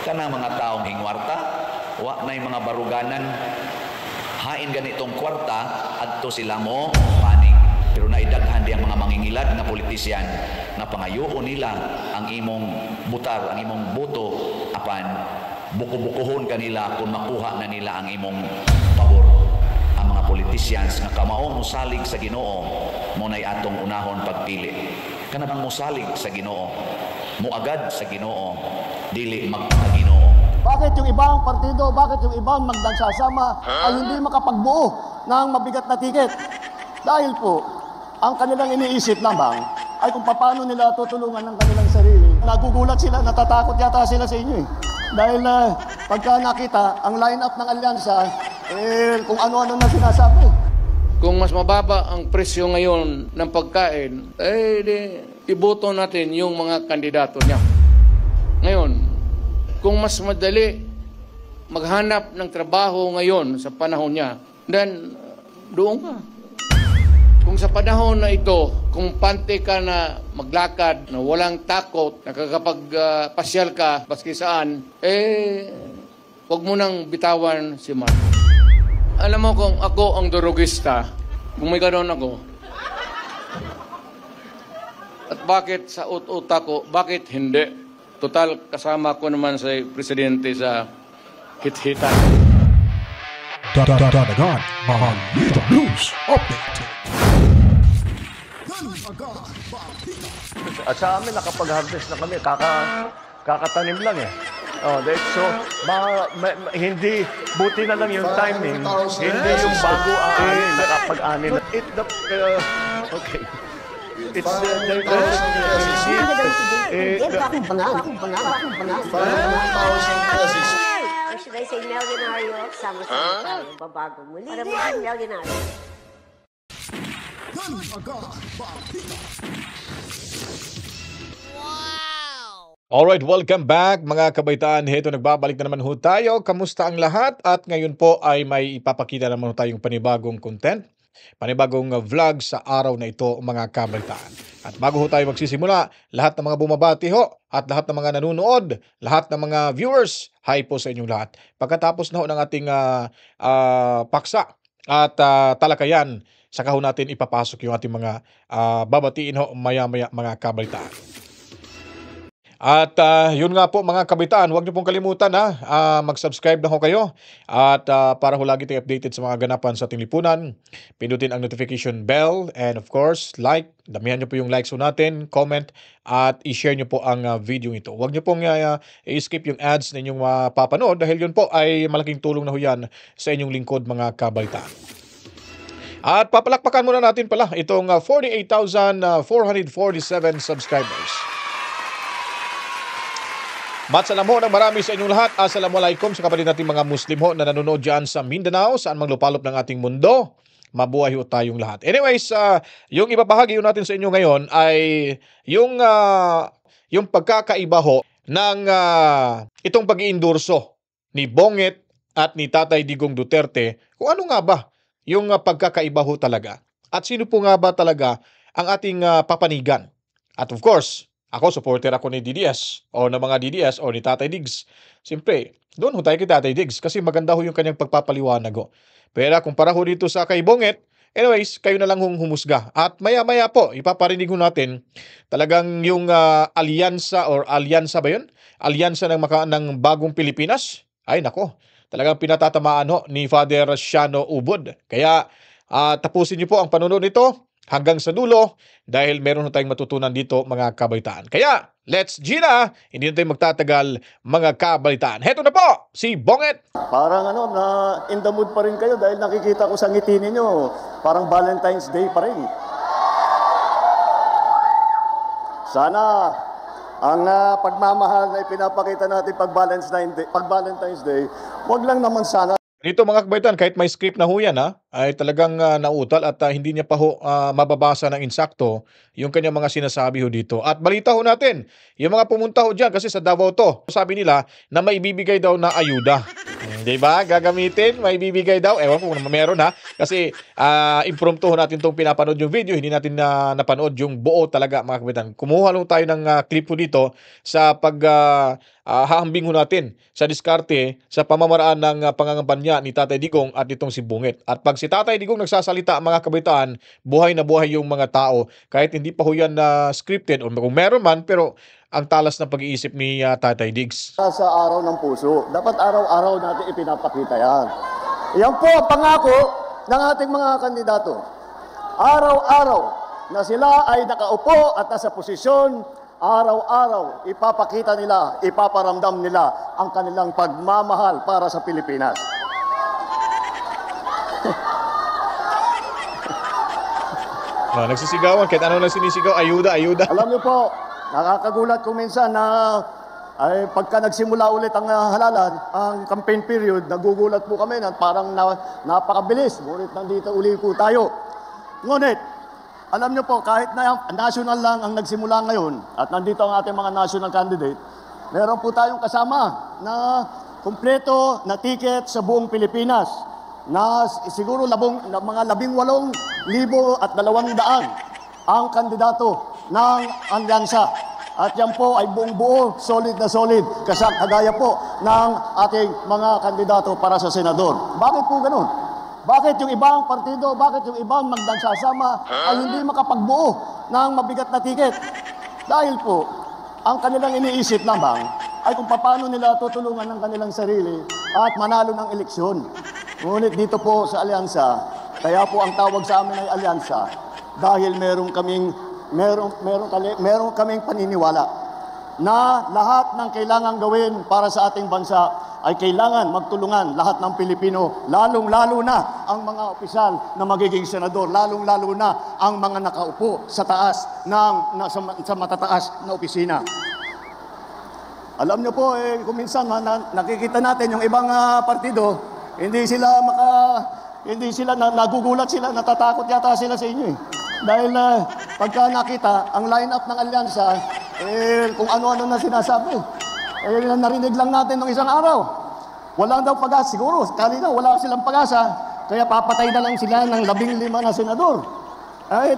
Kanang mga taong hingwarta, wa na'y mga baruganan, hain ganitong kwarta, adto sila mo, paning. Pero naidaghan di ang mga mangingilad na politisyan na pangayoon nila ang imong butar, ang imong boto, apan buko-bukuhon kanila kung makuha na nila ang imong pabor. Ang mga politicians na kamaong musalig sa Ginoo, mo na'y atong unahon pagpili. Kanang musalig sa Ginoo, muagad sa Ginoo, dili magpakaginoo. Bakit yung ibang partido, bakit yung ibang magdagsasama ay hindi makapagbuo ng mabigat na tiket? Dahil po, ang kanilang iniisip lamang ay kung paano nila tutulungan ng kanilang sarili. Nagugulat sila, natatakot yata sila sa inyo eh. Dahil pagka nakita ang line-up ng alyansa, kung ano-ano na sinasabi. Kung mas mababa ang presyo ngayon ng pagkain, iboto natin yung mga kandidato niya. Ngayon, kung mas madali maghanap ng trabaho ngayon sa panahon niya, then doon ka. Kung sa panahon na ito, kung pante ka na maglakad, na walang takot, nakakapagpasyal ka, baski saan, huwag mo nang bitawan si Marcos. Alam mo kung ako ang durugista, kung may ganoon ako, at bakit sa utak ko, bakit hindi? Total, kasama ko naman sa presidente sa hit-hitan. Dadagan, Balita News Update. At sa amin, nakapag-harvest na kami, kakatanim lang eh. So, hindi, buti na lang yung timing, hindi yung bago aanin, nakapag-anin. Okay. It's Or should I say milyonaryo? Sama-sama tayo, babago muli. Para maging milyonaryo. Alright, welcome back mga kabaitaan. Heto, nagbabalik na naman ho tayo. Kamusta ang lahat? At ngayon po ay may ipapakita naman ho tayong panibagong content, panibagong vlog sa araw na ito mga kabaitaan. At bago ho tayo magsisimula, lahat ng mga bumabati ho at lahat ng mga nanonood, lahat ng mga viewers, hi po sa inyong lahat. Pagkatapos na ho ng ating paksa at talakayan, saka ho natin ipapasok yung ating mga babatiin ho maya-maya mga kabaitaan. At yun nga po mga kabitaan, huwag niyo pong kalimutan mag-subscribe na ho kayo at para ho lagi tayo updated sa mga ganapan sa ating lipunan, pindutin ang notification bell and of course like, damihan niyo po yung likes ho natin, comment at i-share niyo po ang video ito. Huwag niyo pong i-skip yung ads na inyong mapapanood dahil yun po ay malaking tulong na ho yan sa inyong lingkod mga kabitaan. At papalakpakan muna natin pala itong 48,447 subscribers. Matsalam ho ng marami sa inyong lahat. Assalamualaikum sa kapatid nating mga Muslim ho na nanonood dyan sa Mindanao, saan mang lupalop ng ating mundo. Mabuhay ho tayong lahat. Anyways, yung ibabahagi ho natin sa inyo ngayon ay yung pagkakaiba ho ng itong pag-iendorso ni Bonget at ni Tatay Digong Duterte. Kung ano nga ba yung pagkakaiba ho talaga. At sino po nga ba talaga ang ating papanigan. At of course, ako, supporter ako ni DDS o ng mga DDS o ni Tatay Diggs. Siyempre, doon ho tayo kay Tatay Diggs kasi maganda ho yung kanyang pagpapaliwanag ho. Pero kumpara ho dito sa kay Bonget, anyways, kayo na lang hong humusga. At maya-maya po, ipaparinig ho natin talagang yung alyansa ba yun? Alyansa ng Bagong Pilipinas. Ay nako, talagang pinatatamaan ho ni Father Shano Ubod. Kaya tapusin niyo po ang panonood nito hanggang sa dulo dahil meron tayong matutunan dito mga kabaitaan. Kaya, let's Gina! Hindi na tayo magtatagal mga kabaitaan. Heto na po, si Bonget! Parang na in the mood pa rin kayo dahil nakikita ko sa ngiti ninyo, parang Valentine's Day pa rin. Sana ang pagmamahal na ipinapakita natin pag Valentine's Day, wag lang naman sana. Dito mga kabaitan, kahit may script na ho yan, ay talagang nautal at hindi niya pa ho mababasa ng insakto yung kanyang mga sinasabi ho dito. At balita ho natin, yung mga pumunta ho dyan kasi sa Davao to, sabi nila na may ibibigay daw na ayuda. Diba? Gagamitin, may ibibigay daw. Ewan ko kung meron kasi impromptu ho natin itong pinapanood yung video, hindi natin napanood yung buo talaga mga kabaitan. Kumuha lang tayo ng clip ho dito sa hahambing ho natin sa diskarte sa pamamaraan ng pangangampanya ni Tatay Digong at itong si Bungit. At pag si Tatay Digong nagsasalita, mga kabataan, buhay na buhay yung mga tao kahit hindi pa ho yan na scripted o kung meron man, pero ang talas ng pag-iisip ni Tatay Diggs. Sa araw ng puso. Dapat araw-araw natin ipinapakita yan. Yan po ang pangako ng ating mga kandidato. Araw-araw na sila ay nakaupo at nasa posisyon, araw-araw ipapakita nila, ipaparamdam nila ang kanilang pagmamahal para sa Pilipinas. Nagsisigawan, kahit ano lang sinisigaw, ayuda, ayuda. Alam niyo po, nakakagulat kung minsan na ay pagka nagsimula ulit ang halalan, ang campaign period, nagugulat po kami na parang napakabilis. Ngunit nandito uli po tayo. Ngunit, alam niyo po, kahit na national lang ang nagsimula ngayon at nandito ang ating mga national candidate, meron po tayong kasama na kumpleto na ticket sa buong Pilipinas na siguro mga 18,200 ang kandidato ng alyansa. At yan po ay buong buo, solid na solid, kagaya po ng ating mga kandidato para sa senador. Bakit po ganun? Bakit yung ibang partido, bakit yung ibang magdansasama ay hindi makapagbuo ng mabigat na tiket? Dahil po, ang kanilang iniisip lamang ay kung paano nila tutulungan ng kanilang sarili at manalo ng eleksyon. Ngunit dito po sa alyansa, kaya po ang tawag sa amin ay alyansa dahil meron kaming paniniwala na lahat ng kailangan gawin para sa ating bansa ay kailangan magtulungan lahat ng Pilipino, lalong-lalo na ang mga opisyal na magiging senador, lalong-lalo na ang mga nakaupo sa taas sa matataas na opisina. Alam niyo po, kung minsan nakikita natin yung ibang partido, hindi sila nagugulat sila, natatakot yata sila sa inyo eh. Dahil pagka nakita ang line-up ng alyansa, kung ano-ano na sinasabi, narinig lang natin ng isang araw. Wala daw pag-asa, siguro, kanina wala silang pag-asa, kaya papatay na lang sila ng 15 na senador.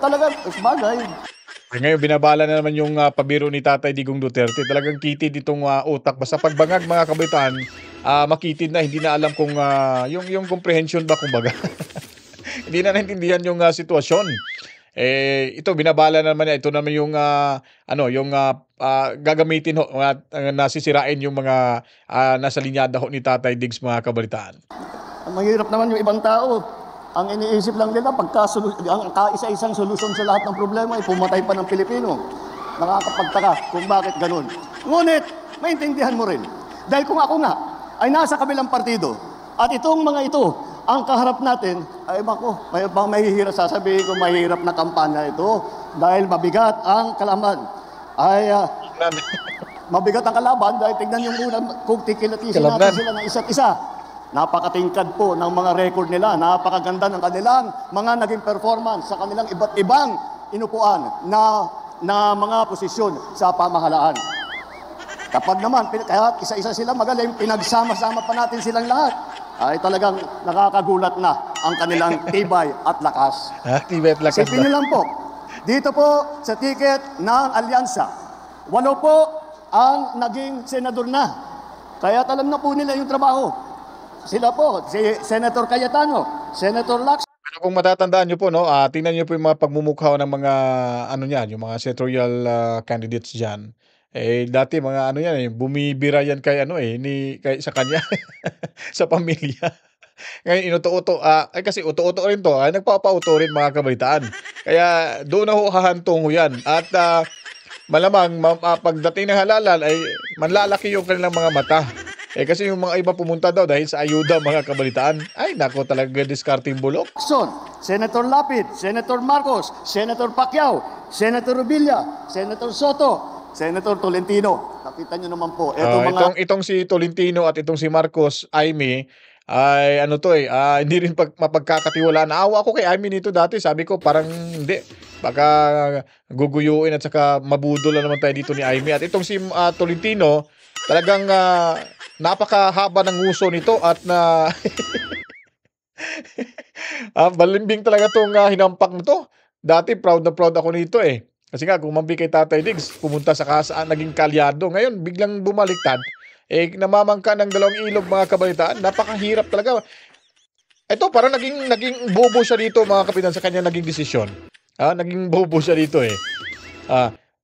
Talaga, bagay. Ngayon, binabala na naman yung pabiro ni Tatay Digong Duterte. Talagang kitid itong utak. Basta pagbangag, mga kabataan, makitid na, hindi na alam kung yung comprehension ba, kumbaga. Hindi na naintindihan yung sitwasyon. Ito binabala naman niya, ito naman yung gagamitin ho, nasisirain yung mga nasa linyada ho ni Tatay Diggs, mga kabalitaan. Mahirap naman yung ibang tao. Ang iniisip lang nila, ang kaisa-isang solusyon sa lahat ng problema ay pumatay pa ng Pilipino. Nakakapagtaka kung bakit ganun. Ngunit, maintindihan mo rin. Dahil kung ako nga ay nasa kabilang partido at itong mga ito ang kaharap natin, ay mahihirap, sasabihin ko mahirap na kampanya ito dahil mabigat ang kalaban. Mabigat ang kalaban dahil tignan yung muna kung tikilatisin natin sila ng isa't isa. Napakatingkad po ng mga record nila, napakaganda ng kanilang mga naging performance sa kanilang iba't ibang inupuan na mga posisyon sa pamahalaan. Kapag naman, kaya isa-isa sila magaling, pinagsama-sama pa natin silang lahat, ay talagang nakakagulat na ang kanilang tibay at lakas. Tibay at lakas. Sipin niyo lang po, dito po sa ticket ng alyansa, 8 po ang naging senador na. Kaya alam na po nila yung trabaho. Sila po, si Senator Cayetano, Senator Lacson. Pero kung matatandaan nyo po, no, tingnan nyo po yung mga pagmumukha ng mga yung mga senatorial candidates dyan. Dati mga bumibira yan kay sa kanya sa pamilya. Ngayon inuto-uto, kasi uto-uto rin to, nagpapauto rin, mga kabalitaan. Kaya doon na hahantong yan. At malamang pagdating ng halalan ay manlalaki yung kanilang mga mata. Kasi yung mga iba pumunta daw dahil sa ayuda, mga kabalitaan. Ay nako, talaga discarding bulok. Senator Lapid, Senator Marcos, Senator Pacquiao, Senator Rubilla, Senator Soto, Senator Tolentino. Nakita nyo naman po. Itong si Tolentino at itong si Marcos Aimee ay hindi rin mapagkakatiwalaan. Naawa ako kay Aimee nito dati. Sabi ko parang hindi. Baka guguyuin at saka mabudol na naman tayo dito ni Aimee. At itong si Tolentino, talagang napakahaba ng nguso nito at balimbing talaga itong hinampak na to. Dati proud na proud ako nito Kasi nga, kumampi kay Tatay Diggs, pumunta sa naging kalyado. Ngayon, biglang bumaliktad. namamangka ng dalawang ilog mga kabalitaan. Napakahirap talaga. Ito, parang naging bobo siya dito mga kapitan sa kanya naging desisyon. Naging bobo siya dito eh.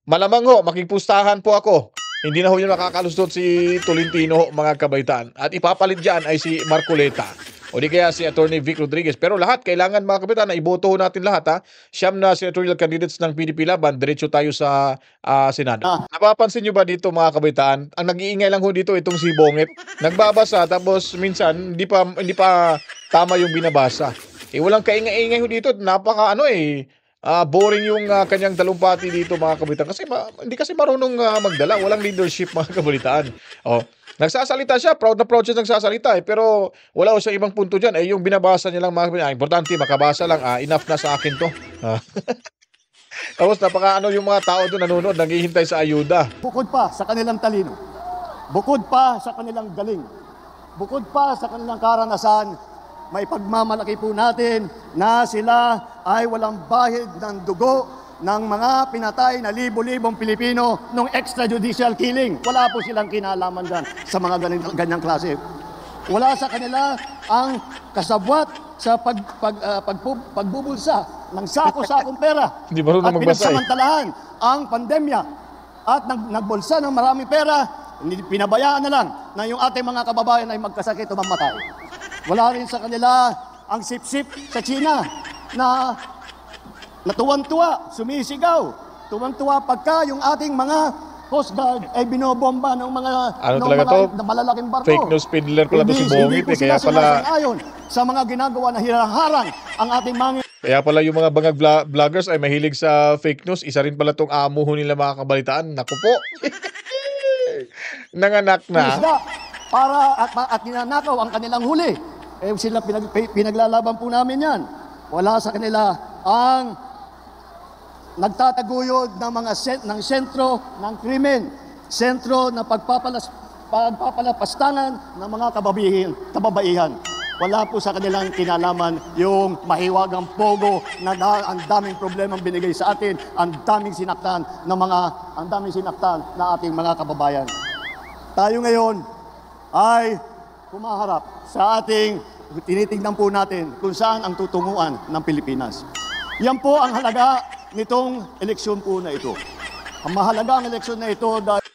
Malamang ho, makikpustahan po ako. Hindi na ho yun makakalustot si Tolentino mga kabaitaan. At ipapalit dyan ay si Marcoleta. O di kaya si Attorney Vic Rodriguez. Pero lahat, kailangan mga kapitan na iboto ho natin lahat. Siyam na senatorial candidates ng PDP Laban, diretso tayo sa Senado. Napapansin nyo ba dito mga kabaitaan? Ang nag-iingay lang ho dito itong si Bongit. Nagbabasa tapos minsan hindi pa tama yung binabasa. Walang kaingay-ingay ho dito. Napaka boring yung kanyang talumpati dito mga kabalitaan kasi hindi kasi marunong magdala, walang leadership mga kabalitaan. Nagsasalita siya, proud na proud siya nagsasalita pero wala siya ibang punto diyan yung binabasa niya lang mga kabalitaan. Importante makabasa lang, enough na sa akin to. Tapos yung mga tao doon nanonood, naghihintay sa ayuda. Bukod pa sa kanilang talino, bukod pa sa kanilang galing, bukod pa sa kanilang karanasan, may pagmamalaki po natin na sila ay walang bahid ng dugo ng mga pinatay na libo-libong Pilipino nung extrajudicial killing. Wala po silang kinalaman dyan sa mga ganyang klase. Wala sa kanila ang kasabwat sa pagbubulsa ng sako-sakong pera. Hindi marunong at magbasa pinagsamantalahan ang pandemya at nagbulsa ng maraming pera, pinabayaan na lang na yung ating mga kababayan ay magkasakit o mamatay. Wala rin sa kanila ang sip-sip sa China na tuwan-tuwa, sumisigaw. Tuwan-tuwa pagka yung ating mga Coast Guard ay binobomba ng mga malalaking barko. Fake news peddler pala to si Bongit kaya pala sa mga ginagawa na harang ang ating mga kaya pala yung mga bangag vloggers ay mahilig sa fake news. Isa rin pala tong amo nila mga kabalitaan. Naku po. Nanganak na. isda para at ninanakaw ang kanilang huli. Sila pinaglalaban po namin yan. Wala sa kanila ang nagtataguyod ng mga ng sentro ng krimen, sentro ng pagpapalapastangan ng mga kababaihan. Wala po sa kanilang kinalaman yung mahiwagang pogo na ang daming problemang binigay sa atin, ang daming sinaktan na ating mga kababayan. Tayo ngayon ay humaharap sa tinitingnan po natin kung saan ang tutunguan ng Pilipinas. Yan po ang halaga nitong eleksyon po na ito. Ang mahalaga ang eleksyon na ito dahil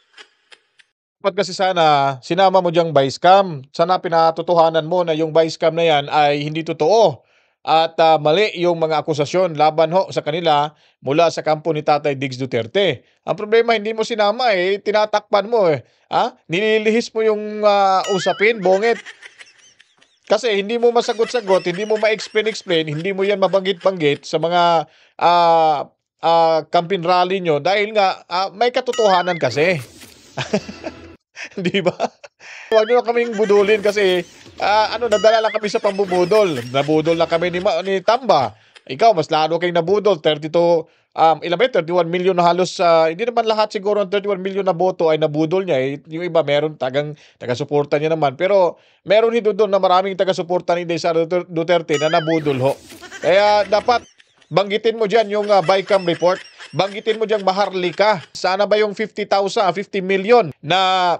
Dapat kasi sana sinama mo diyang vice cam. Sana pinatotohanan mo na yung vice cam na yan ay hindi totoo. At mali yung mga akusasyon laban sa kanila mula sa kampo ni Tatay Diggs Duterte. Ang problema, hindi mo sinama tinatakpan mo Nililihis mo yung usapin, Bongit. Kasi hindi mo masagot-sagot, hindi mo ma-explain, hindi mo yan mabanggit-banggit sa mga campaign rally nyo dahil nga may katotohanan kasi. Di ba? Huwag nyo kaming budulin kasi nadala lang kami sa pambubudol. Nabudol na kami ni Tamba. Ikaw, mas lalo kayong nabudol. 31 million na halos. Hindi naman lahat siguro ng 31 million na boto ay nabudol niya. Yung iba meron taga-suporta niya naman. Pero meron dito doon na maraming taga-suporta ni Sara Duterte na nabudol ho. Kaya dapat banggitin mo dyan yung BICAM report. Banggitin mo diyang Maharlika. Sana ba yung 50 million na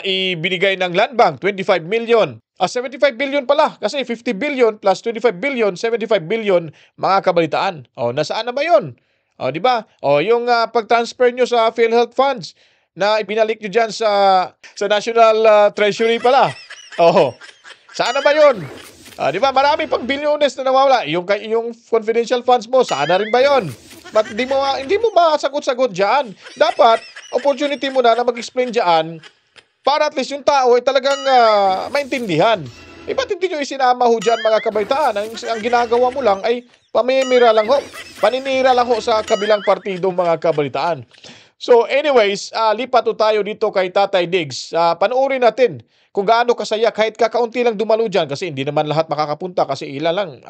ibinigay ng Land Bank? 25 million. 75 billion pala. Kasi 50 billion plus 25 billion, 75 billion mga kabalitaan. Nasaan na ba yun? Di ba? Yung pag-transfer nyo sa PhilHealth funds na ipinalik nyo dyan sa National Treasury pala. Saan na ba yun? Di ba? Marami pang bilyones na nawawala. Yung confidential funds mo, saan na rin ba yun? But hindi mo masagot-sagot dyan. Dapat, opportunity mo na mag-explain dyan para at least yung tao ay talagang maintindihan. Ba't hindi nyo isinama ho dyan mga kabaitaan? Ang ginagawa mo lang ay paninira lang ho sa kabilang partido mga kabaitaan. So anyways, lipat tayo dito kay Tatay Diggs. Panoorin natin kung gaano kasaya kahit kakaunti lang dumalo dyan kasi hindi naman lahat makakapunta kasi ilan lang.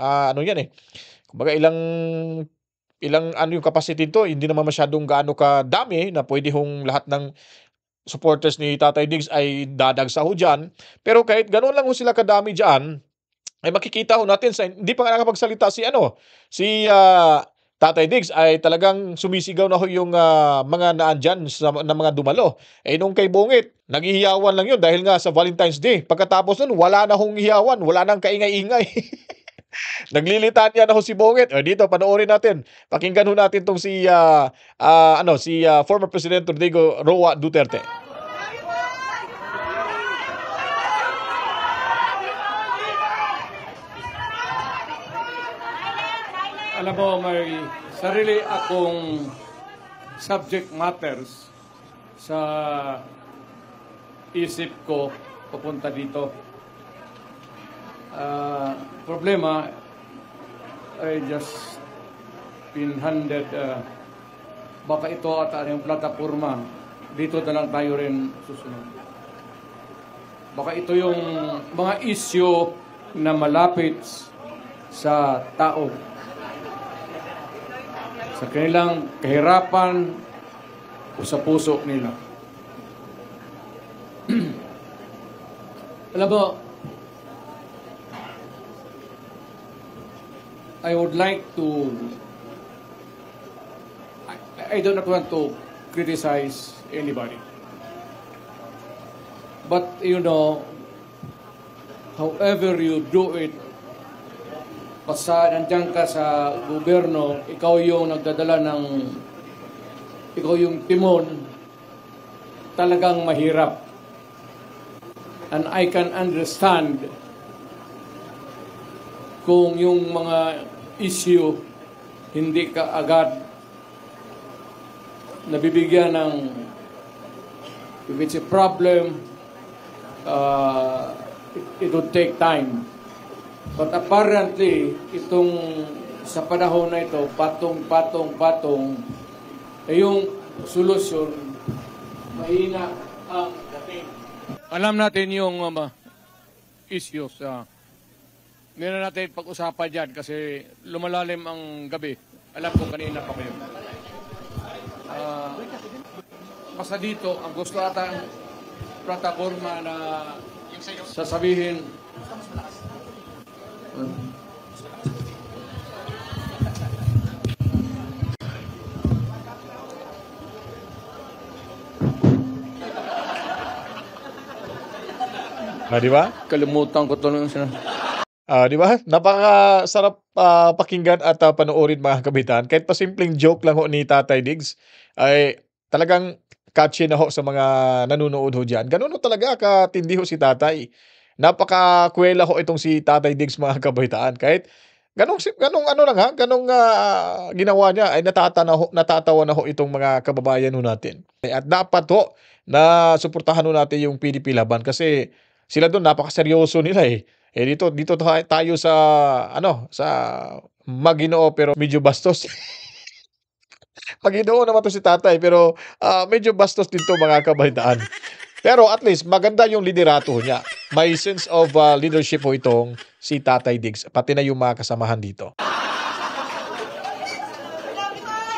Kumbaga ilang yung capacity nito, hindi naman masyadong gaano kadami na pwede hong lahat ng supporters ni Tatay Diggs ay dadagsa ho dyan. Pero kahit ganoon lang ho sila kadami dyan, ay makikita ho natin hindi pa nga nakapagsalita si Tatay Diggs, ay talagang sumisigaw na ho yung mga naandyan na mga dumalo. Nung kay Bungit, naghihiyawan lang yun dahil nga sa Valentine's Day. Pagkatapos nun, wala na hong hiyawan, wala nang kaingay-ingay. Naglilitan niya na ho si Bungit. Dito, panoorin natin. Pakinggan ho natin tong si former President Rodrigo Roa Duterte. Alam mo, may sarili akong subject matters sa isip ko papunta dito. Problema, I just been handed, baka ito at yung plataforma, dito na lang tayo rin susunod. Baka ito yung mga issue na malapit sa tao, sa kanilang kahirapan o sa puso nila. Alam mo, I would like to, I do not want to criticize anybody. But, you know, however you do it, basta nandiyan ka sa gobyerno, ikaw yung nagdadala ikaw yung timon, talagang mahirap. And I can understand kung yung mga issue hindi ka agad nabibigyan ng, if it's a problem, it would take time. But apparently, itong sa panahon na ito, patong, yung solusyon, mahina ang dating. Alam natin yung issues. Meron natin pag-usapan dyan kasi lumalalim ang gabi. Alam ko kanina pa kayo. Basta dito, ang gusto ata plataforma na sasabihin, di ba? kalimutan ko ito nung Di ba? Napakasarap pakinggan at panoorin mga kabitan. Kahit pa simpleng joke lang ho ni Tatay Diggs, ay talagang catchy na ho sa mga nanonood ho dyan. Ganun ho talaga katindi ho si Tatay. Napaka-kwela ho itong si Tatay Diggs mga kabitan. Kahit ganong ginawa niya ay natatawa na ho itong mga kababayan ho natin. At dapat ho na suportahan ho natin yung PDP Laban kasi sila doon napakaseryoso nila eh. Dito tayo sa sa Maginoo pero medyo bastos. Maginoo naman to si Tatay pero medyo bastos din to mga kabataan. Pero at least maganda yung liderato niya. May sense of leadership ho itong si Tatay Diggs pati na yung mga kasamahan dito.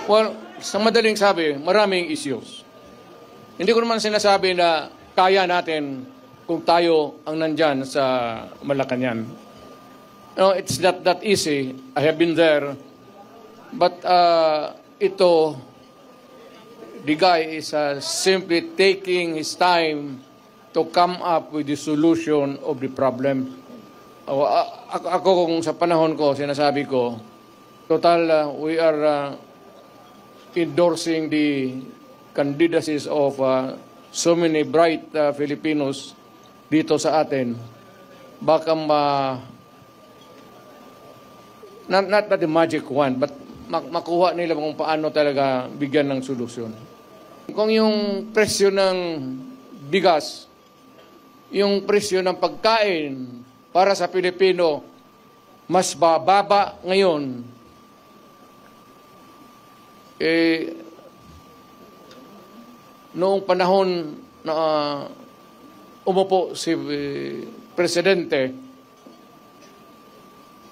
Well, sa madaling sabi, maraming issues. Hindi ko naman sinasabi na kaya natin kung tayo ang nandyan sa Malacanang. No, it's not that easy. I have been there. But the guy is simply taking his time to come up with the solution of the problem. Ako kung sa panahon ko, sinasabi ko, total, we are endorsing the candidacies of so many bright Filipinos dito sa atin. Baka not the magic one, but makuha nila kung paano talaga bigyan ng solusyon. Kung yung presyo ng bigas, yung presyo ng pagkain para sa Pilipino mas bababa ngayon, noong panahon na umupo si Presidente,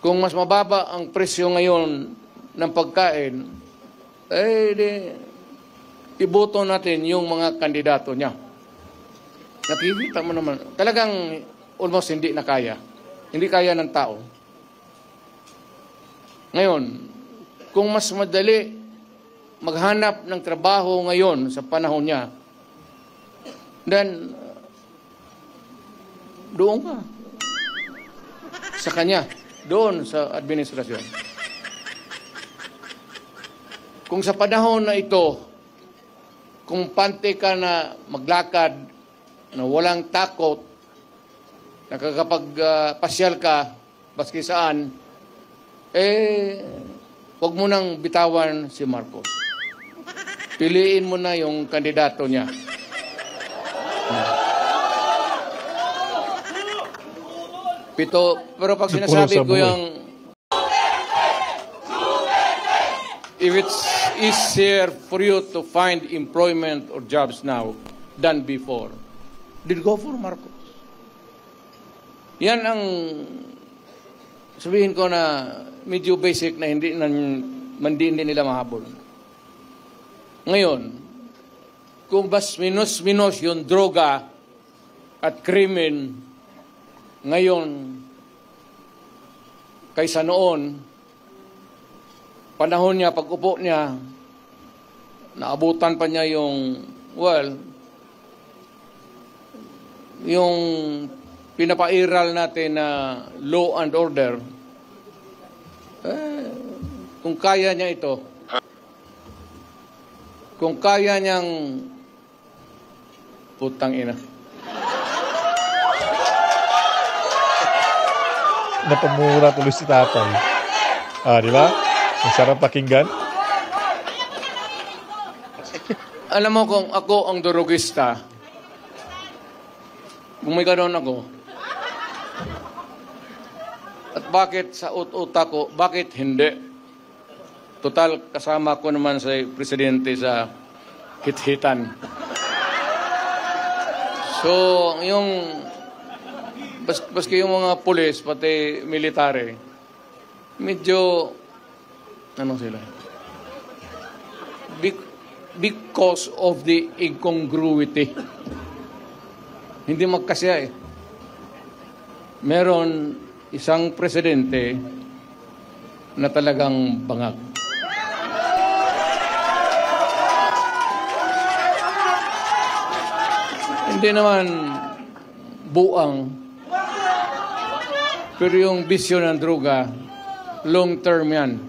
kung mas mababa ang presyo ngayon ng pagkain, iboto natin yung mga kandidato niya. Nakikita mo naman, talagang almost hindi na kaya. Hindi kaya ng tao. Ngayon, kung mas madali maghanap ng trabaho ngayon sa panahon niya, then doon ka sa kanya, doon sa administrasyon. Kung sa panahon na ito, kung pante ka na maglakad, na walang takot, nakakapagpasyal ka, baski saan, huwag mo nang bitawan si Marcos. Piliin mo na yung kandidato niya. Pero pag sinasabi ko yung if it's easier for you to find employment or jobs now than before, then go for Marcos. Yan ang sabihin ko na medyo basic na hindi nila mahabol. Ngayon, kung bas minus yung droga at krimen ngayon kaysa noon, panahon niya, pag-upo niya, naabutan pa niya yung pinapairal natin na law and order. Kung kaya niya ito, kung kaya niyang putang ina. Napamura tuloy si tatay. Di ba? Ang sarap pakinggan. Alam mo kung ako ang durugista, kung may ganoon ako, at bakit sa utak ko, bakit hindi? Total, kasama ko naman sa presidente sa hit-hitan. So, yung baski yung mga pulis, pati military, medyo, sila? Because of the incongruity. Hindi magkasya eh. Meron isang presidente na talagang bangag. Hindi naman buang, pero yung bisyo ng droga, long term yan.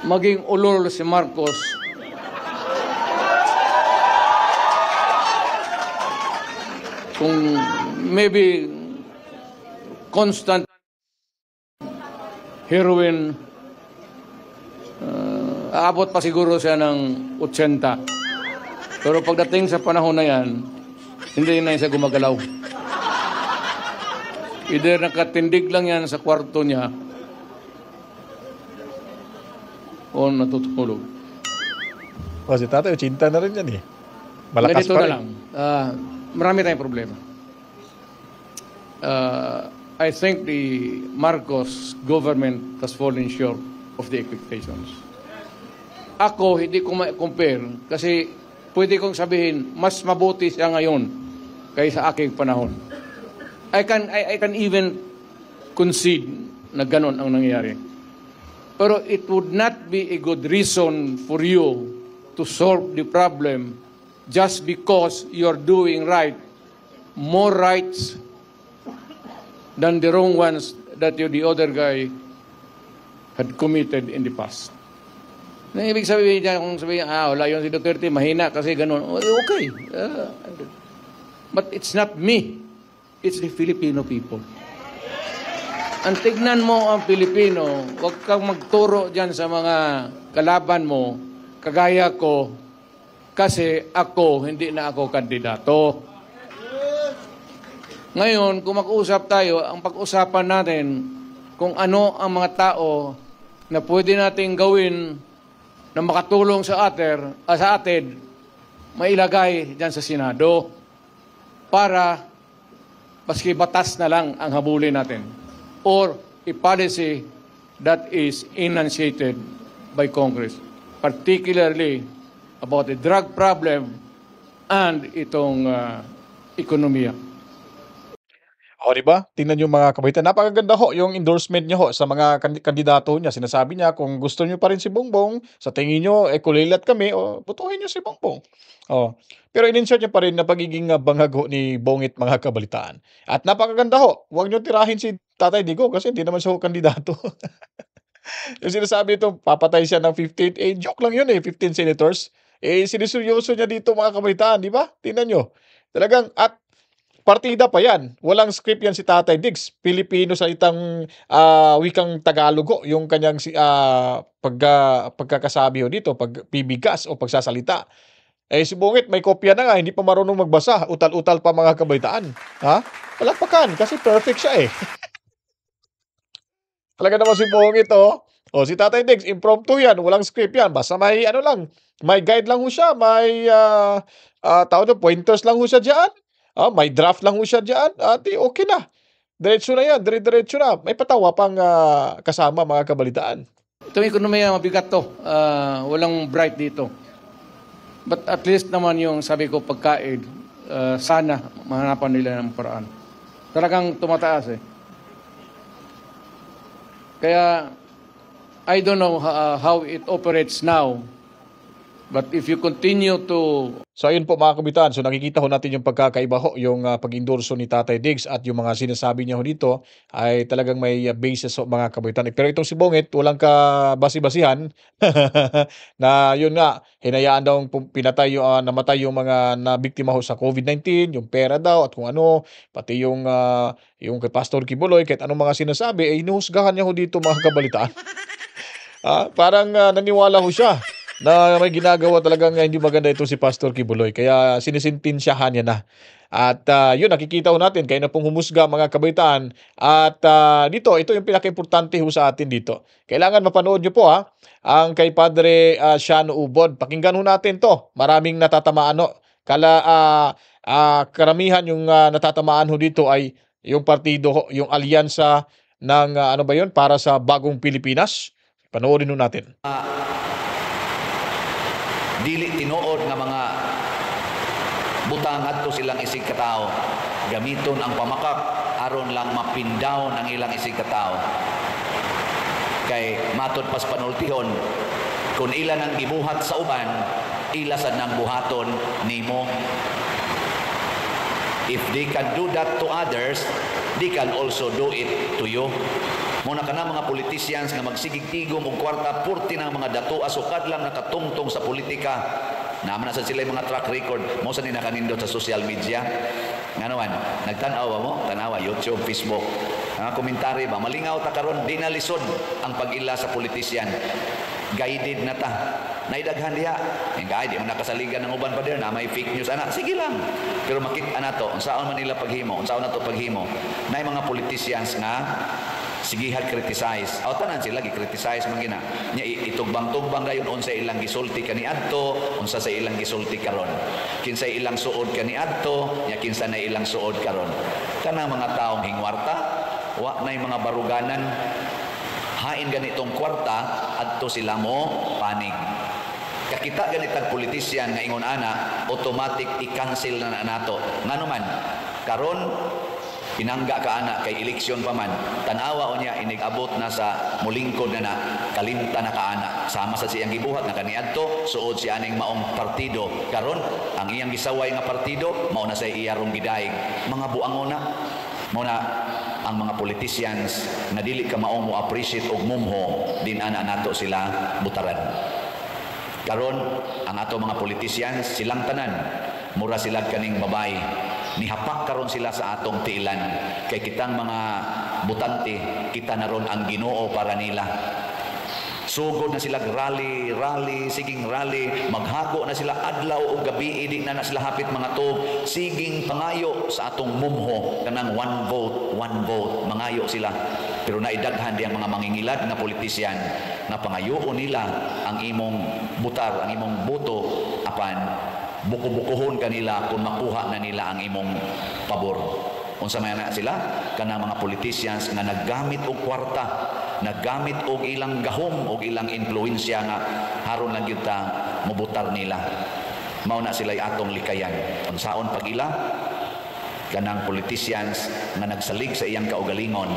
Maging ulol si Marcos, kung maybe constant heroin, aabot pa siguro siya ng 80. Pero pagdating sa panahon na yan, hindi na siya gumagalaw. Either nakatindig lang yan sa kwarto niya o natutulog. Si tatay, 80 na rin yan eh. Malakas ganito pa na rin. lang. Marami tayong problema. I think the Marcos government has fallen short of the expectations. Ako, hindi ko ma-compare kasi pwede kong sabihin, mas mabuti siya ngayon kaysa aking panahon. I can even concede na ganon ang nangyayari. Pero it would not be a good reason for you to solve the problem just because you're doing right, more rights than the wrong ones that the other guy had committed in the past. Na ibig sabihin niya, kung sabihin, wala yun si Duterte, mahina kasi ganun. Okay. But it's not me. It's the Filipino people. Ang tignan mo ang Pilipino, huwag kang magturo dyan sa mga kalaban mo, kagaya ko, kasi ako, hindi na ako kandidato. Ngayon, kung mag-usap tayo, ang pag-usapan natin kung ano ang mga tao na pwede nating gawin na makatulong sa atin, mailagay dyan sa Senado para paski batas na lang ang habulin natin or a policy that is enunciated by Congress, particularly about the drug problem and itong ekonomiya. O, di ba? Tingnan yung mga kabaitan. Napakaganda ho yung endorsement niya ho sa mga kandidato niya. Sinasabi niya, kung gusto niyo pa rin si Bongbong, sa tingin niyo, kulilat kami, o botohin niyo si Bongbong. O. Pero in-insert niya pa rin na pagiging bangag ho ni Bongit mga kabalitaan. At napakaganda ho. Huwag niyo tirahin si Tatay Digo kasi hindi naman siya ho kandidato. Yung sinasabi ito, papatay siya ng 15, joke lang yun 15 senators. Siniseryoso niya dito mga kabaitaan, di ba? Tingnan niyo. Talagang, at partida pa yan. Walang script yan si Tatay Diggs. Pilipino sa itang wikang Tagalog ho, yung kanyang pagkakasabi ho dito, pagbibigas o pagsasalita. Si Bungit may kopya na nga, hindi pa marunong magbasa. Utal-utal pa mga kabaitaan. Ha? Palakpakan, kasi perfect siya Talaga naman si Bungit O si Tatay Diggs, impromptu yan, walang script yan. Basta may may guide lang ho siya, may pointers lang ho siya dyan. May draft lang ho siya dyan, at okay na. Diretso na yan, diretso na. May patawa pang kasama mga kabalitaan. Itong ekonomiya mabigat to. Walang bright dito. But at least naman yung sabi ko pagkain, sana mahanapan nila ng paraan. Talagang tumataas Kaya I don't know how it operates now. But if you continue to... So ayun po mga kabitan, so nakikita ho natin yung pagkakaiba ho, yung pag-endorso ni Tatay Diggs at yung mga sinasabi niya ho dito ay talagang may basis ho mga kabitan. Pero itong si Bongit, walang kabasi-basihan na yun nga, hinayaan daw pinatay namatay yung mga nabiktima ho sa COVID-19, yung pera daw at kung ano, pati yung kay Pastor Kibuloy, kahit anong mga sinasabi, inuhusgahan niya ho dito mga kabalitaan. Parang naniwala ho siya na may ginagawa talagang hindi maganda ito si Pastor Kibuloy. Kaya sinisintinsyahan niya na. At yun, nakikita ho natin, kayo na pong humusga mga kabaitaan. At ito yung pinaka-importante ho sa atin dito. Kailangan mapanood nyo po ang kay Padre Shano Ubod. Pakinggan ho natin to. Maraming natatamaan ho. Karamihan yung natatamaan ho dito ay yung partido ho, yung alyansa ng para sa Bagong Pilipinas. Panoorin ho natin. Dili tinuod nga mga butang adto silang isig katao, gamiton ang pamakak aron lang mapindaw ang ilang isig katao. Kay matod pas panultihon, kung ilan ang gibuhat sa uban, ila sad nang buhaton nimo. If they can do that to others, they can also do it to you. Muna ka na mga politicians nga magsigig-tigom og kwarta, purti ng mga datua, sukad lang nakatungtong sa politika. Naman na sa sila mga track record, mo sa ninakanindot sa social media. Nga naman, nagtanawa mo, tanawa, YouTube, Facebook. Mga komentary ba, malingaw ta karon, di na lisod ang pag-ila sa politician. Guided na ta. Naidaghan diha. Di mo nakasaligan ng uban pa na may fake news. Sige lang. Pero makita na to, unsaon man nila paghimo, unsaon na to paghimo. Na mga politicians nga, sigihag criticize. Tanan sila gi-criticize man gina. Nya itugbang-tugbang dayon unsa ilang gisulti kaniadto, unsa sa ilang gisulti karon. Kinsa ilang suod kaniadto, nya kinsa na ilang suod karon. Kanang mga taong hingwarta, wa nay mga baruganan. Hain ganitong kwarta adto sila mo panig. Kakita ganitag politisyan nga ingon ana, automatic i-cancel na nato. Ngano man karon pinangga ka ana kay eleksyon pa man, tanawa o niya inigabot na sa mulingkod na kalimta na ka ana, sama sa siyang gibuhat na kaniadto suod siya aning maong partido. Karon ang iyang gisaway nga partido mao na sa iyarong gidaig. Mga buangon na mao na ang mga politicians na dili ka maong mo appreciate og mumho din ana nato sila butaran. Karon ang ato mga politicians silang tanan mura sila kaning babae. Nihapak karon sila sa atong tiilan kay kitang mga butante kita na ron ang Ginoo para nila. Sugod na sila rally, siging rally, maghako na sila adlaw o gabi, di na sila hapit mga tug, siging pangayo sa atong mumho kanang one vote, mangayo sila. Pero naidaghan di ang mga mangingilad na politisyan na pangayoon nila ang imong butar, ang imong boto apan buko-bukuhon kanila kung makuha na nila ang imong pabor. Unsa may na sila? Kanang mga politicians nga naggamit og kwarta, naggamit og ilang gahom og ilang influensya nga haron lang gyud ta mobutar nila. Mao na sila'y atong likayan. Unsaon pag ila? kanang politicians nga nagsalig sa iyang kaugalingon,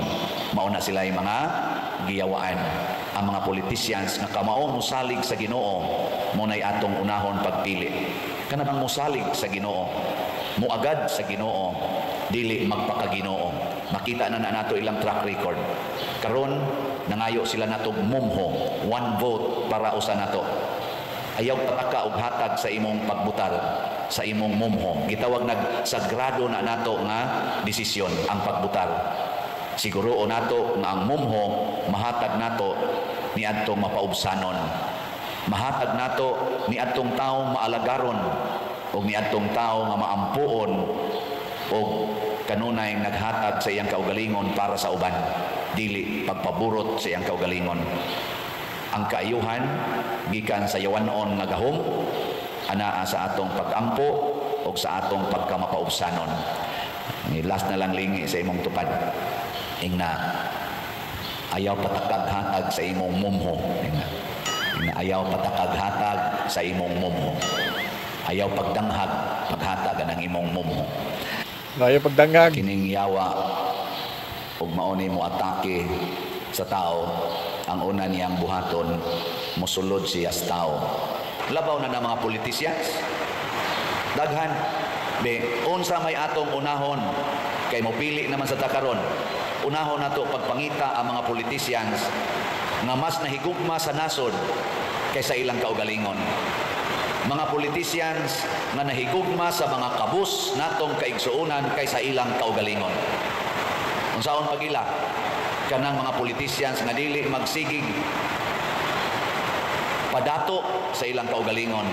mauna sila yung mga giyawaan. Ang mga politicians nga kamaong musalig sa Ginoo, munay atong unahon pagpili. Kanang musalig sa Ginoo, muagad sa Ginoo, dili magpakaginoo. Makita na nato ilang track record. Karon nangayo sila natog mumho, one vote para usa nato. Ayaw pataka og hatag sa imong pagbutar, sa imong mumho. Gitawag nagsagrado na nato nga desisyon ang pagbutar. Siguro nato nga ang mumho mahatag nato ni adtong mapaubsanon. Mahatag nato ni adtong tawo maalagaron o ni adtong tawo nga maampuon o kanunay naghatag sa iyang kaugalingon para sa uban, dili pagpaburot sa iyang kaugalingon. Ang kaayuhan gikan sa yawanon nga gahom anaa sa atong pag-ampo o sa atong pagkamapaubsanon. Ni last na lang lingi sa imong tupad. Ingna ayaw patakag-hatag sa imong mumho. Ingna ayaw patakag-hatag sa imong mumho. Ayaw pagdanghag paghatag ng imong mumho. Ayaw pagdangag. Kining yawa ug mauni mo atake sa tao, ang una niyang buhaton mosulod siya sa tao. Labaw na ng mga politicians. Daghan be unsa may atong unahon kay mopili naman sa takaron. Unahon nato pagpangita ang mga politicians nga mas nahigugma sa nasod kaysa ilang kaugalingon. Mga politicians nga nahigugma sa mga kabus natong kaigsuunan kaysa ilang kaugalingon. Unsaon pagila? Kanang mga politicians nga dili magsigig padato sa ilang kaugalingon.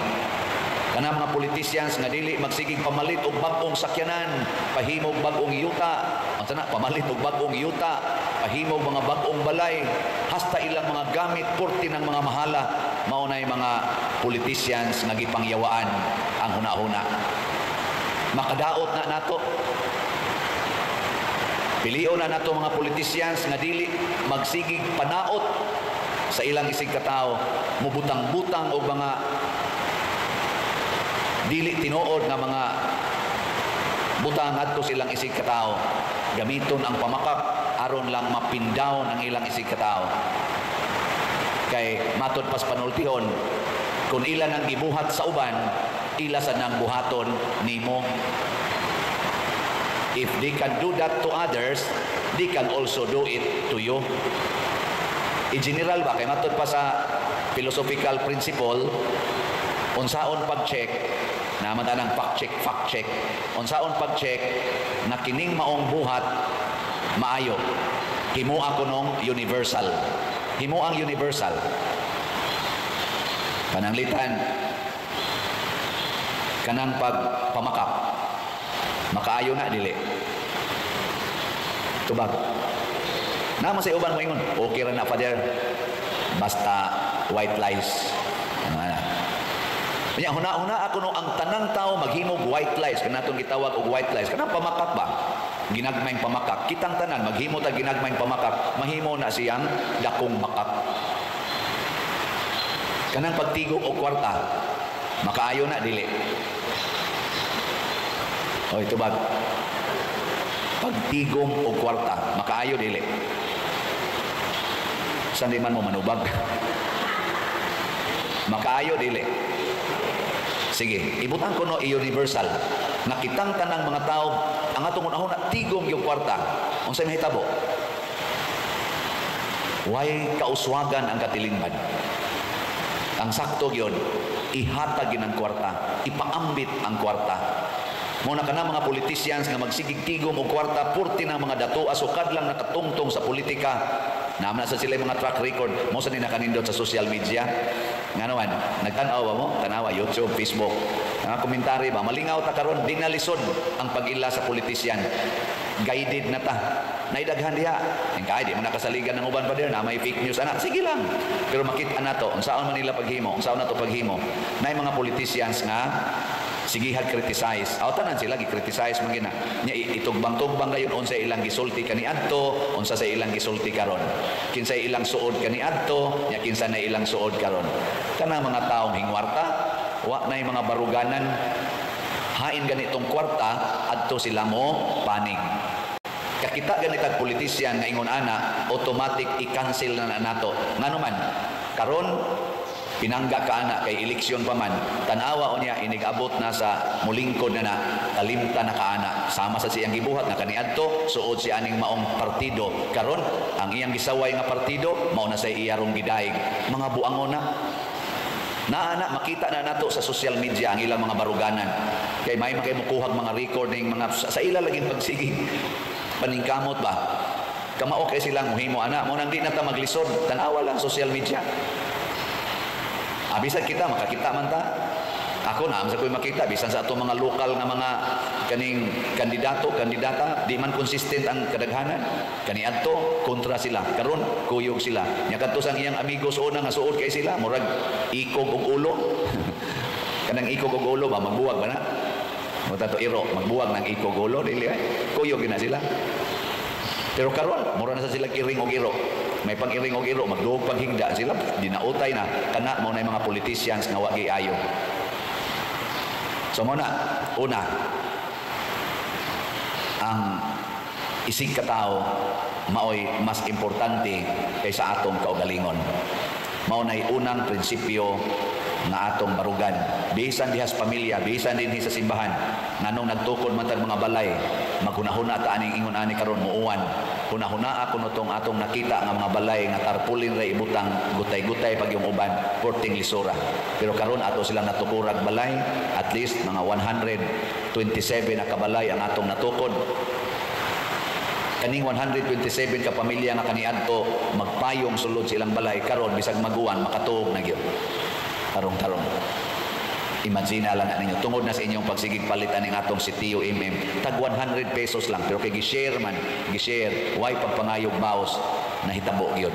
Kanang mga politicians nga dili magsigig pamalit og bag-ong sakyanan, pahimog bag-ong yuta, pamalit og bag-ong yuta, pahimog mga bag-ong balay, hasta ilang mga gamit porti ng mga mahala, mao nay mga politicians nga gipangyawaan ang hunahuna. Makadaot na nato. Pilion na nato mga politicians nga dili magsigig panaot sa ilang isig katao, mubutang-butang og mga dili tinuod nga mga butang adto silang isig katao. Gamiton ang pamakak aron lang mapindaw ang ilang isig katao. Kay matod pas panultihon, kung ilan ang gibuhat sa uban, ila sa nang buhaton nimo. If they can do that to others, they can also do it to you. I-general ba? Kay matod pa sa philosophical principle, unsaon pag-check, naman tanang fact check. Unsaon pag-check na kining maong buhat maayo. Himo ako nung universal. Himo ang universal. Pananglitan kanang pagpamakak. Makaayo na dili. Tubag. Naman sa uban mo ingon, okay ra na father. Basta white lies. Kanya huna-huna ako no ang tanang tao maghimog white lies, kanatong gitawag og white lies. Kanang pamakak ba? Ginagmayng pamakak. Kitang tanan maghimo ta ginagmayng pamakak, mahimo na siyang dakong makak. Kanang pagtigom og kwarta, makaayo na dili. Oy, tubag. Pagtigom og kwarta, makaayo dili. Saan di man mo manubag? Makaayo dili. Sige, ibutang ko no i-universal. Nakitang tanang mga tao, ang atong unahon tigom yung kwarta. Unsay mahitabo? Way kauswagan ang katilingban. Ang sakto yun, ihatag yun ang kwarta, ipaambit ang kwarta. Muna ka na mga politicians nga magsigig tigom o kwarta, purti ng mga dato, asukad lang nakatungtong sa politika. Naman sa sila mga track record, mo sa ninakanindot sa social media. Nga naman, nagtanaw ba mo? Tanawa, YouTube, Facebook. Mga komentary ba? Malingaw ta karon, dinalisod ang pag-ila sa politician. Guided na ta. Naidaghan diha. Ang kaya, di mo nakasaligan ng uban pa din na may fake news. Anak, sige lang. Pero makita na to, unsaon man nila paghimo, unsaon na to paghimo. Na mga politicians nga, sige criticize. Aw tanan sila gi-criticize man gina. Nya itugbang-tugbang gayon unsa ilang gisulti kani adto, unsa sa ilang gisulti karon. Kinsa ilang suod kani adto, nya kinsa na ilang suod karon. Kanang mga taong hingwarta, wa nay mga baruganan hain ganitong kwarta adto adto sila mo panig. Kakita ganitag politisyan nga ingon ana, automatic i-cancel na nato. Ngano man karon pinangga ka ana kay eleksyon pa man, tanawa o niya inigabot na sa mulingkod na kalimta na kaana, sama sa siyang gibuhat na kaniadto suod si aning maong partido. Karon ang iyang gisaway nga partido mao na sa iyarong gidaig. Mga buangon na makita na nato sa social media ang ilang mga baruganan, kay may mukuhag mga recording mga sa ila laging pagsigig paningkamot ba kamao kay silang muhimo ana mo nang di na ta maglisod, tanawa lang social media. Bisan kita makakita man ta. Ako na sa ko'y makita bisan sa ato mga lokal nga mga kaning kandidata di man consistent ang kadaghanan. Kaniadto kontra sila, karon kuyog sila. Nya kadto sang iyang amigos una nga suod kay sila murag ikog og ulo. Kanang ikog og ulo ba magbuwag ba na? Mo tato iro magbuwag ng ikog ulo dili kuyog na sila. Pero karon mura na sa sila kiring og iro. May pag-iring og iro, magduog paghingda sila, dinautay na, kana mo na yung mga politicians nga wagi ayo. So muna, una, ang isig katao, maoy mas importante kaysa atong kaugalingon. Mao na'y unang prinsipyo nga atong barugan. Bisan dihas pamilya, bisan din sa simbahan, nganong nagtukod man tag mga balay, maghunahuna ta aning ingon ani karon muuwan. Hunahuna ako nutong atong nakita nga mga balay nga tarpulin ra ibutang gutay-gutay pag yung uban, porting lisura. Pero karon ato silang natukurag balay, at least mga 127 na kabalay ang atong natukod. Kaning 127 ka pamilya nga kaniadto magpayong sulod silang balay, karon bisag maguwan makatuog na gyud. Tarong-tarong. Imagine lang ninyo, tungod na sa inyong pagsigig palitan ng atong sitiyo tag 100 pesos lang, pero kay gi-share man, gi-share, why pagpangayog baos, nahitabo yun.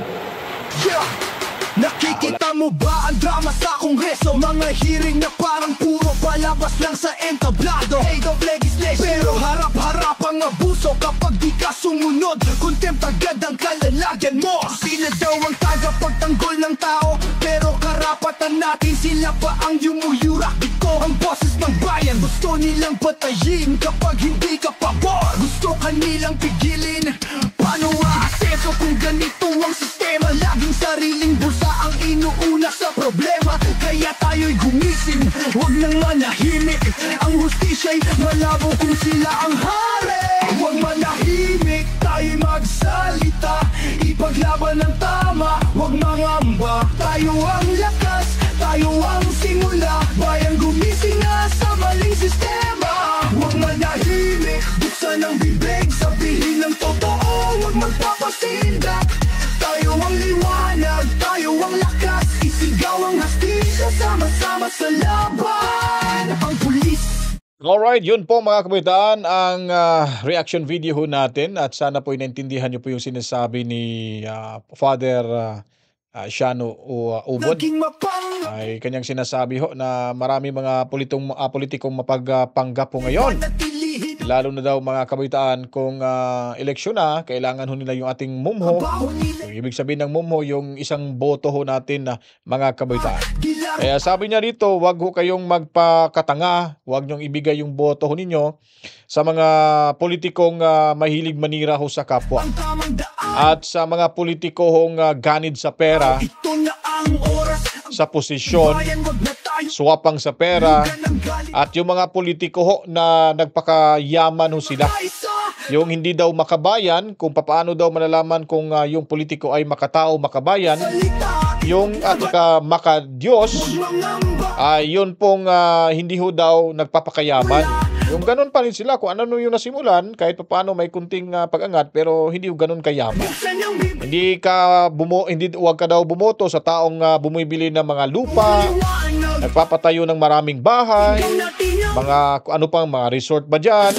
Nakikita mo ba ang drama sa kongreso? Mga hearing na parang puro palabas lang sa entablado. Aid of legislation, pero harap-harap ang abuso kapag di ka sumunod. Contempt agad ang kalalagyan mo. Sila daw ang tagapagtanggol ng tao, pero karapatan natin, sila pa ang yumuyurak. Ito ang boses ng bayan, gusto nilang patayin kapag hindi ka pabor. Gusto ka nilang pigilin, paano aaseso kung ganito ang sistema? Laging sariling bulsa ang inuuna sa problema, kaya tayo'y gumising, huwag nang manahimik. Ang hustisya'y malabo kung sila ang hari. Huwag manahimik, tayo'y magsalita, ipaglaban ng tama, huwag mangamba. Tayo ang lakas, tayo ang simula, bayang gumising na sa maling sistema. Huwag manahimik, buksan ang bibig, sabihin ng totoo, huwag magpapasindak. Tayo ang liwanag, tayo ang lakas, isigaw ang hastisya, sama-sama sa laban. Ang pulis. Alright, yun po mga kabataan ang reaction video ho natin, at sana po inaintindihan nyo po yung sinasabi ni Father Shano Ubod. Ay kanyang sinasabi ho na marami mga politikong mapagpanggap po ngayon. Lalo na daw mga kabataan kung eleksyon na, kailangan ho nila yung ating mumho. Yung ibig sabihin ng mumho, yung isang boto ho natin na mga kabataan. Kaya sabi niya dito, wag ho kayong magpakatanga, wag niyong ibigay yung boto ho ninyo sa mga politikong mahilig manira ho sa kapwa. At sa mga politiko hong ganid sa pera, sa posisyon, swapang sa pera, at yung mga politiko ho na nagpakayaman ho sila. Yung hindi daw makabayan, kung paano daw malalaman kung yung politiko ay makatao, makabayan, yung at saka makadiyos, yun pong hindi ho daw nagpapakayaman. Yung ganun pa rin sila, kung ano yung nasimulan, kahit paano may kunting pag-angat, pero hindi yung ganun kayaman. Huwag ka daw bumoto sa taong bumibili ng mga lupa, nagpapatayo ng maraming bahay, mga ano pang mga resort ba dyan,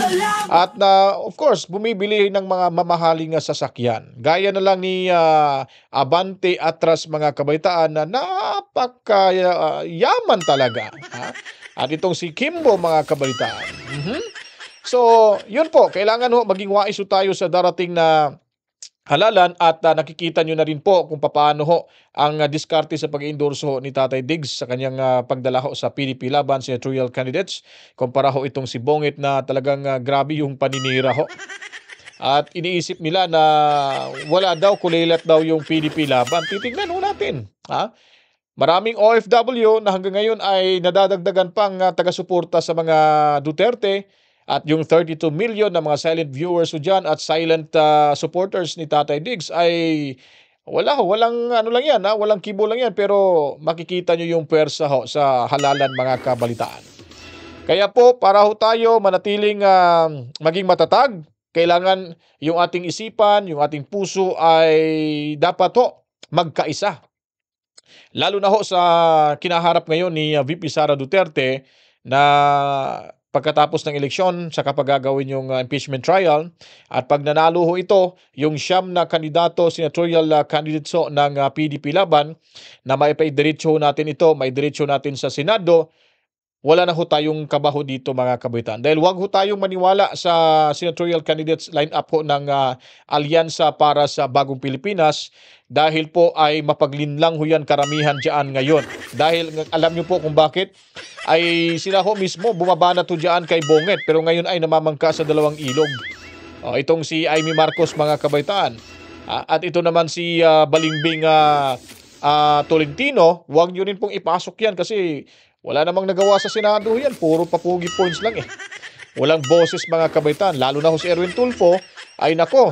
at of course bumibili ng mga mamahaling sasakyan. Gaya na lang ni Abante Atras mga kabaitaan na napakayaman talaga. At itong si Kimbo mga kabaitaan. So yun po, kailangan ho maging wais tayo sa darating na halalan at nakikita nyo na rin po kung paano ho ang diskarte sa pag-endorso ni Tatay Diggs sa kanyang pagdala ho sa PDP Laban senatorial candidates. Kumpara ho itong si Bongit na talagang grabe yung paninira ho. At iniisip nila na wala daw, kulilat daw yung PDP Laban. Titignan ho natin. Maraming OFW na hanggang ngayon ay nadadagdagan pang taga-suporta sa mga Duterte. At yung 32 million na mga silent viewers o dyan at silent supporters ni Tatay Diggs ay walang ano lang yan, walang kibo lang yan, pero makikita nyo yung pwersa ho sa halalan mga kabalitaan. Kaya po, para ho tayo manatiling maging matatag, kailangan yung ating isipan, yung ating puso ay dapat ho magkaisa. Lalo na ho sa kinaharap ngayon ni VP Sara Duterte na pagkatapos ng eleksyon, saka gagawin yung impeachment trial. At pag nanalo ho ito, yung siyam na kandidato, senatorial candidates ho ng PDP Laban, na maipaidiretso natin ito, maidiretso natin sa Senado, wala na ho tayong kabaho dito mga kabataan. Dahil wag ho tayong maniwala sa senatorial candidates line up ho ng Alyansa para sa Bagong Pilipinas dahil po ay mapaglinlang ho yan karamihan dyan ngayon. Dahil alam nyo po kung bakit, ay sila ho mismo bumaba na to dyan kay Bonget pero ngayon ay namamangka sa dalawang ilog. Itong si Amy Marcos mga kabataan. At ito naman si Balimbing Tolentino, wag nyo rin pong ipasok yan kasi wala namang nagawa sa Senado yan. Puro papugi points lang eh. Walang boses mga kabaitan. Lalo na ho si Erwin Tulfo. Ay nako.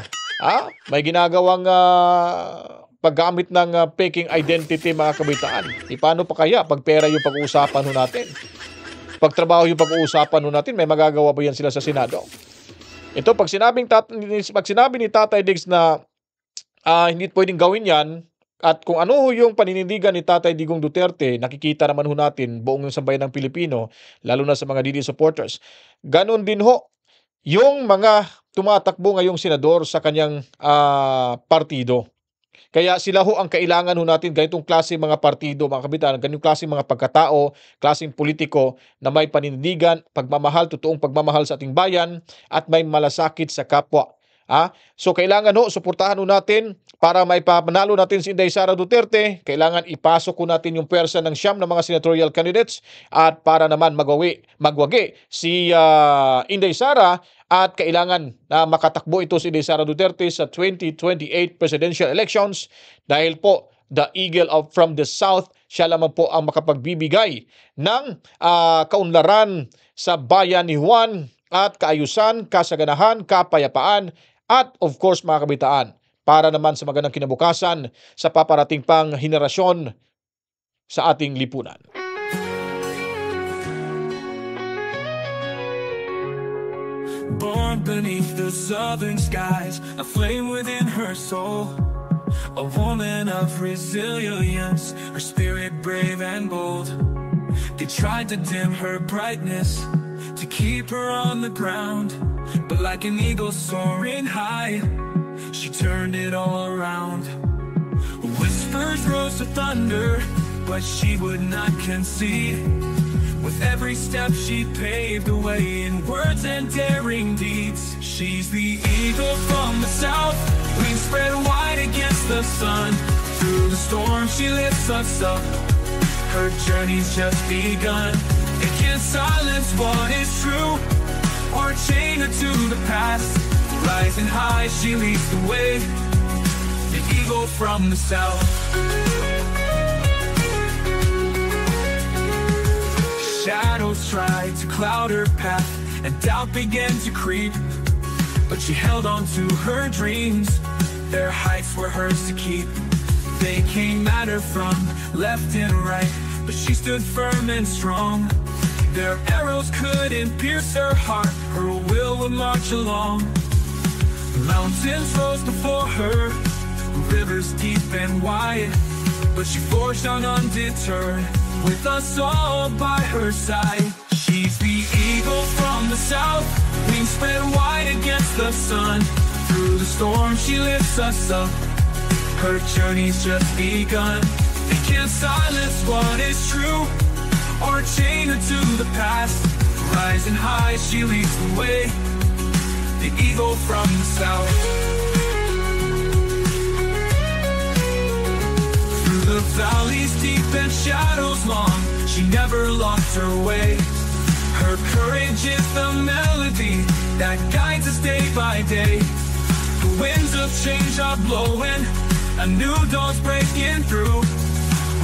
May ginagawang paggamit ng faking identity mga kabaitaan. Paano pa kaya pag pera yung pag-uusapan ho natin? Pag trabaho yung pag-uusapan ho natin, may magagawa ba yan sila sa Senado? Ito, pag sinabi ni Tatay Diggs na hindi pwedeng gawin yan, at kung ano yung paninindigan ni Tatay Digong Duterte, nakikita naman ho natin buong sambayan ng Pilipino, lalo na sa mga DD supporters. Ganon din ho yung mga tumatakbo ngayong senador sa kanyang partido. Kaya sila ho ang kailangan ho natin, ganitong klase mga partido, mga kabitan, ganitong klase mga pagkatao, klaseng politiko na may paninindigan, pagmamahal, totoong pagmamahal sa ating bayan at may malasakit sa kapwa. So kailangan ho, suportahan ho natin para maipapanalo natin si Inday Sara Duterte. Kailangan ipasok ho natin yung pwersa ng siyam na mga senatorial candidates at para naman magwagi si Inday Sara at kailangan na makatakbo ito si Inday Sara Duterte sa 2028 presidential elections dahil po the eagle from the south, siya lamang po ang makapagbibigay ng kaunlaran sa bayan ni Juan at kaayusan, kasaganahan, kapayapaan at of course mga kabitaan para naman sa magandang kinabukasan sa paparating pang henerasyon sa ating lipunan. Born beneath the southern skies, a flame within her soul, a woman of resilience, her spirit brave and bold. They tried to dim her brightness, to keep her on the ground, but like an eagle soaring high, she turned it all around. Whispers rose to thunder, but she would not concede. With every step she paved the way in words and daring deeds. She's the eagle from the south, wings spread wide against the sun. Through the storm she lifts us up, her journey's just begun. It can't silence what is true or chain her to the past. Rising high, she leads the way, the eagle from the south. Shadows tried to cloud her path, and doubt began to creep, but she held on to her dreams. Their heights were hers to keep. They came at her from left and right, but she stood firm and strong. Their arrows couldn't pierce her heart, her will would march along. Mountains rose before her, rivers deep and wide, but she forged on undeterred, with us all by her side. She's the eagle from the south, wings spread wide against the sun. Through the storm she lifts us up, her journey's just begun. They can't silence what is true or chain her to the past. Rising high, she leads the way, the eagle from the south. deep and shadows long, she never lost her way. Her courage is the melody that guides us day by day. The winds of change are blowing, a new dawn's breaking through.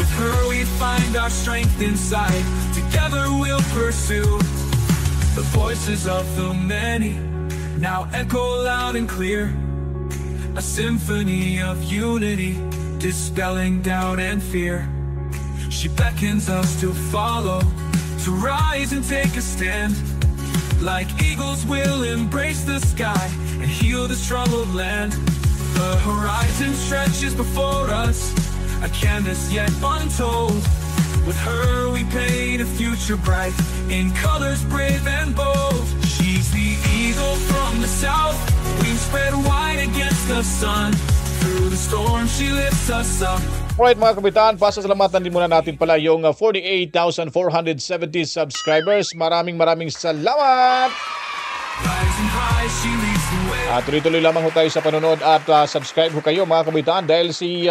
With her we find our strength inside, together we'll pursue. The voices of the many now echo loud and clear, a symphony of unity, dispelling doubt and fear. She beckons us to follow, to rise and take a stand. Like eagles we'll embrace the sky and heal this troubled land. The horizon stretches before us, a canvas yet untold. With her we paint a future bright, in colors brave and bold. She's the eagle from the south, wings spread wide against the sun. Through the storm she lifts us up. Alright mga kabitan, pasasalamatan din muna natin pala yung 48,470 subscribers. Maraming salamat! Rising high, she leads the way. Tuloy-tuloy lamang ho tayo sa panonood at subscribe ho kayo mga kabitan dahil si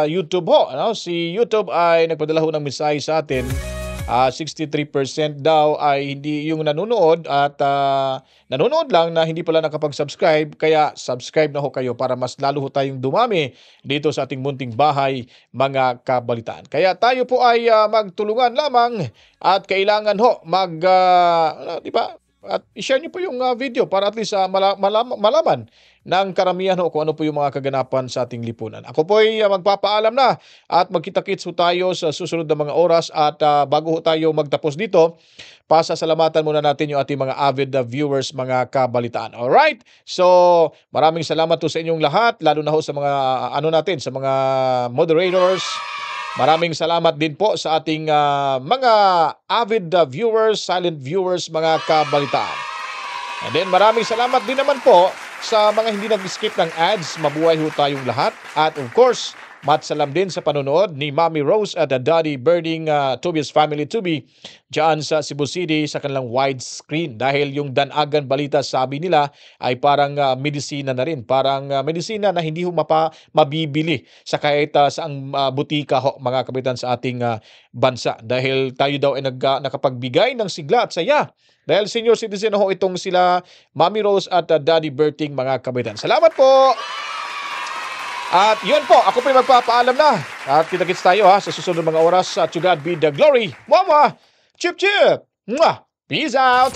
YouTube ho, si YouTube ay nagpadala ho ng mensahe sa atin. 63% daw ay hindi yung nanonood at nanonood lang na hindi pala nakapag-subscribe, kaya subscribe na ho kayo para mas lalo ho tayong dumami dito sa ating munting bahay mga kabalitaan. Kaya tayo po ay magtulungan lamang at kailangan ho di ba? At i-share niyo po yung video para at least malaman ng karamihan kung ano po yung mga kaganapan sa ating lipunan. Ako po ay magpapaalam na at magkita-kits ho tayo sa susunod na mga oras at bago ho tayo magtapos dito, pasasalamatan muna natin yung ating mga avid viewers mga kabalitaan. Alright? So, maraming salamat po sa inyong lahat, lalo na ho sa mga sa mga moderators. Maraming salamat din po sa ating mga avid viewers, silent viewers, mga kabalitaan. And then maraming salamat din naman po sa mga hindi nag-skip ng ads. Mabuhay ho tayong lahat. At of course, matsalam din sa panonood ni Mommy Rose at Daddy Birding Tobias Family Tubi dyan sa Cebu City sa kanilang widescreen. Dahil yung Danagan Balita sabi nila ay parang medisina na rin. Parang medisina na hindi ho mabibili sa kahit saang butika ho mga kapitan sa ating bansa. Dahil tayo daw ay nakapagbigay ng sigla at saya. Dahil senior citizen ho itong sila Mommy Rose at Daddy Berting mga kapitan. Salamat po! At yun po, ako po magpapaalam na. At kita-kits tayo sa susunod mga oras. To God be the glory. Mama! Chip chip! Mwah! Peace out!